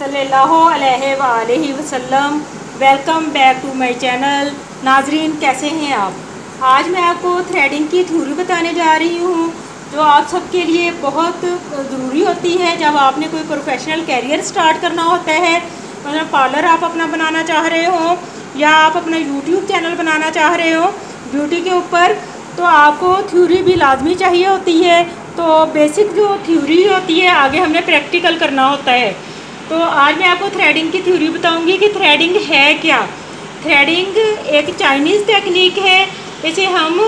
सल्लल्लाहु अलैहि वआलैहि वसल्लम। Welcome back to my channel. नाजरीन, कैसे हैं आप? आज मैं आपको थ्रेडिंग की थ्योरी बताने जा रही हूँ जो आप सबके लिए बहुत ज़रूरी होती है जब आपने कोई प्रोफेशनल कैरियर स्टार्ट करना होता है। मतलब पार्लर आप अपना बनाना चाह रहे हो या आप अपना यूट्यूब चैनल बनाना चाह रहे हो ब्यूटी के ऊपर, तो आपको थ्योरी भी लाजमी चाहिए होती है। तो बेसिक जो थ्योरी होती है आगे हमने प्रैक्टिकल करना होता है। तो आज मैं आपको थ्रेडिंग की थ्योरी बताऊंगी कि थ्रेडिंग है क्या। थ्रेडिंग एक चाइनीज़ टेक्निक है। इसे हम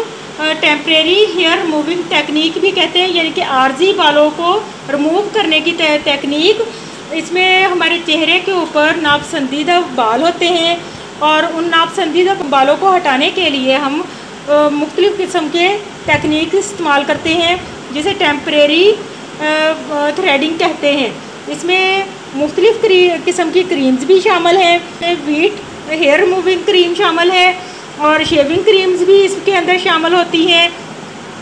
टेम्परेरी हेयर मूविंग टेक्निक भी कहते हैं, यानी कि आर्जी बालों को रिमूव करने की टेक्निक। इसमें हमारे चेहरे के ऊपर नापसंदीदा बाल होते हैं और उन नापसंदीदा बालों को हटाने के लिए हम मुख्तलिफ़ किस्म के टेक्निक इस्तेमाल करते हैं जिसे टेम्परेरी थ्रेडिंग कहते हैं। इसमें मुख्तलिफ़ किस्म की क्रीम्स भी शामिल हैं। वीट हेयर रिमूविंग क्रीम शामिल है और शेविंग क्रीम्स भी इसके अंदर शामिल होती हैं।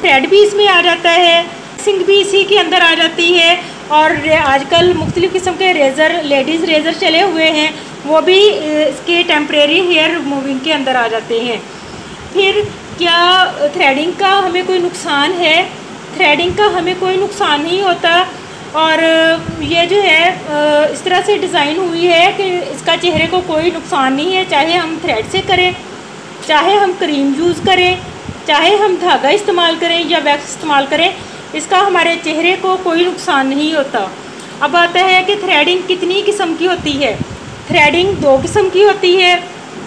थ्रेड भी इसमें आ जाता है, सिंग भी इसी के अंदर आ जाती है। और आजकल मुख्तलिफ़ किस्म के रेज़र, लेडीज़ रेज़र चले हुए हैं, वो भी इसके टेम्परेरी हेयर रिमूविंग के अंदर आ जाते हैं। फिर क्या थ्रेडिंग का हमें कोई नुकसान है? थ्रेडिंग का हमें कोई नुकसान नहीं होता। और ये जो है इस तरह से डिज़ाइन हुई है कि इसका चेहरे को कोई नुकसान नहीं है, चाहे हम थ्रेड से करें, चाहे हम क्रीम यूज़ करें, चाहे हम धागा इस्तेमाल करें या वैक्स इस्तेमाल करें, इसका हमारे चेहरे को कोई नुकसान नहीं होता। अब आता है कि थ्रेडिंग कितनी किस्म की होती है। थ्रेडिंग दो किस्म की होती है।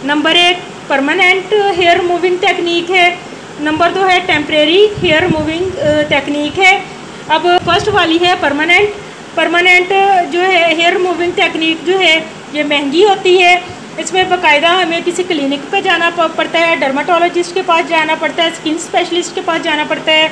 नंबर एक परमानेंट हेयर मूविंग टेक्निक है, नंबर दो है टेम्परेरी हेयर मूविंग टेक्निक है। अब फर्स्ट वाली है परमानेंट। परमानेंट जो है हेयर मूविंग टेक्निक जो है ये महंगी होती है। इसमें बाकायदा हमें किसी क्लिनिक पे जाना पड़ता है, डर्माटोलॉजिस्ट के पास जाना पड़ता है, स्किन स्पेशलिस्ट के पास जाना पड़ता है।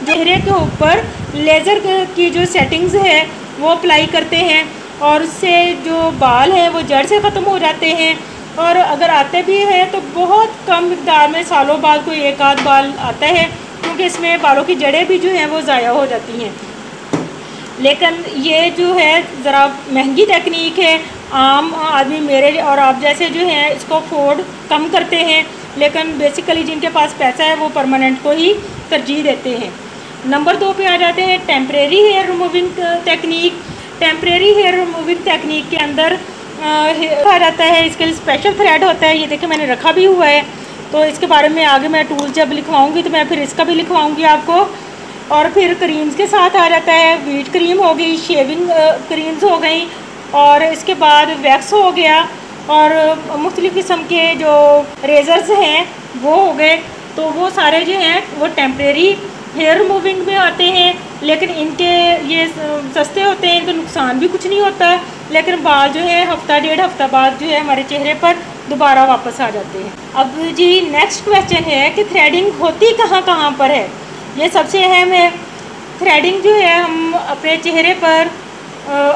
चेहरे के ऊपर लेज़र की जो सेटिंग्स है वो अप्लाई करते हैं और उससे जो बाल हैं वो जड़ से ख़त्म हो जाते हैं। और अगर आते भी हैं तो बहुत कम मिकदार में, सालों बाद कोई एक आध बाल आता है, क्योंकि इसमें बालों की जड़ें भी जो हैं वो ज़ाया हो जाती हैं। लेकिन ये जो है ज़रा महंगी टेक्निक है। आम आदमी मेरे और आप जैसे जो हैं इसको अफोर्ड कम करते हैं, लेकिन बेसिकली जिनके पास पैसा है वो परमानेंट को ही तरजीह देते हैं। नंबर दो पे आ जाते हैं temporary hair removing technique. Temporary hair removing technique के अंदर आ जाता है, इसके लिए स्पेशल थ्रेड होता है। ये देखिए मैंने रखा भी हुआ है, तो इसके बारे में आगे मैं टूल जब लिखवाऊंगी तो मैं फिर इसका भी लिखवाऊंगी आपको। और फिर क्रीम्स के साथ आ जाता है, वीट क्रीम हो गई, शेविंग क्रीम्स हो गई, और इसके बाद वैक्स हो गया, और मुख्तलिफ़ किस्म के जो रेज़र्स हैं वो हो गए। तो वो सारे जो हैं वो टेम्परेरी हेयर रिमूविंग में आते हैं, लेकिन इनके ये सस्ते होते हैं, इनका नुकसान भी कुछ नहीं होता। लेकिन बाल जो है हफ्ता डेढ़ हफ्ता बाद जो है हमारे चेहरे पर दोबारा वापस आ जाते हैं। अब जी नेक्स्ट क्वेश्चन है कि थ्रेडिंग होती कहाँ पर है। ये सबसे अहम है। थ्रेडिंग जो है हम अपने चेहरे पर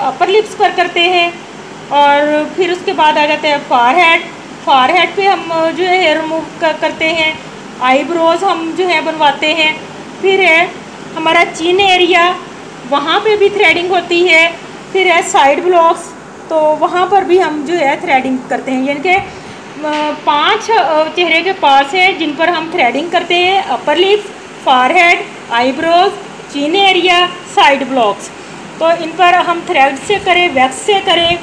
अपर लिप्स पर करते हैं, और फिर उसके बाद आ जाता है फॉरहेड। फॉरहेड पे हम जो है हेयर रिमूव करते हैं। आईब्रोज हम जो है बनवाते हैं। फिर है हमारा चिन एरिया, वहाँ पे भी थ्रेडिंग होती है। फिर है साइड ब्लॉक्स, तो वहाँ पर भी हम जो है थ्रेडिंग करते हैं। यानी कि 5 चेहरे के पार्ट्स हैं जिन पर हम थ्रेडिंग करते हैं। अपर लिप्स, फॉरहेड, आईब्रोज, चिन एरिया, साइड ब्लॉक्स। तो इन पर हम थ्रेड से करें, वैक्स से करें,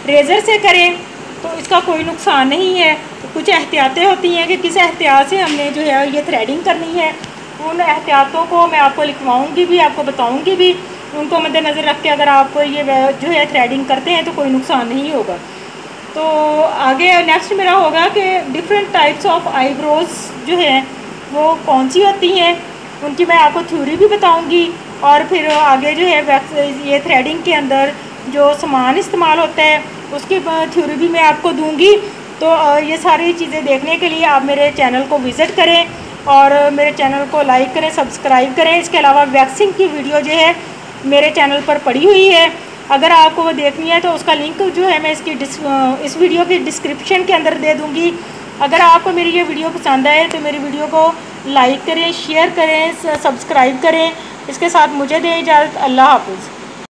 रेज़र से करें, तो इसका कोई नुकसान नहीं है। तो कुछ एहतियातें होती हैं कि किस एहतियात से हमने जो है ये थ्रेडिंग करनी है। उन एहतियातों को मैं आपको लिखवाऊंगी भी, आपको बताऊंगी भी। उनको मद्देनज़र रख के अगर आप ये जो है थ्रेडिंग करते हैं तो कोई नुकसान नहीं होगा। तो आगे नेक्स्ट मेरा होगा कि डिफरेंट टाइप्स ऑफ आईब्रोज जो है वो कौन सी होती हैं, उनकी मैं आपको थ्योरी भी बताऊंगी। और फिर आगे जो है ये थ्रेडिंग के अंदर जो सामान इस्तेमाल होता है उसकी थ्योरी भी मैं आपको दूंगी। तो ये सारी चीज़ें देखने के लिए आप मेरे चैनल को विज़िट करें और मेरे चैनल को लाइक करें, सब्सक्राइब करें। इसके अलावा वैक्सिंग की वीडियो जो है मेरे चैनल पर पड़ी हुई है, अगर आपको वो देखनी है तो उसका लिंक जो है मैं इस वीडियो की डिस्क्रिप्शन के अंदर दे दूँगी। अगर आपको मेरी ये वीडियो पसंद आए तो मेरी वीडियो को लाइक करें, शेयर करें, सब्सक्राइब करें। इसके साथ मुझे दें इजाज़त। अल्लाह हाफ़िज़।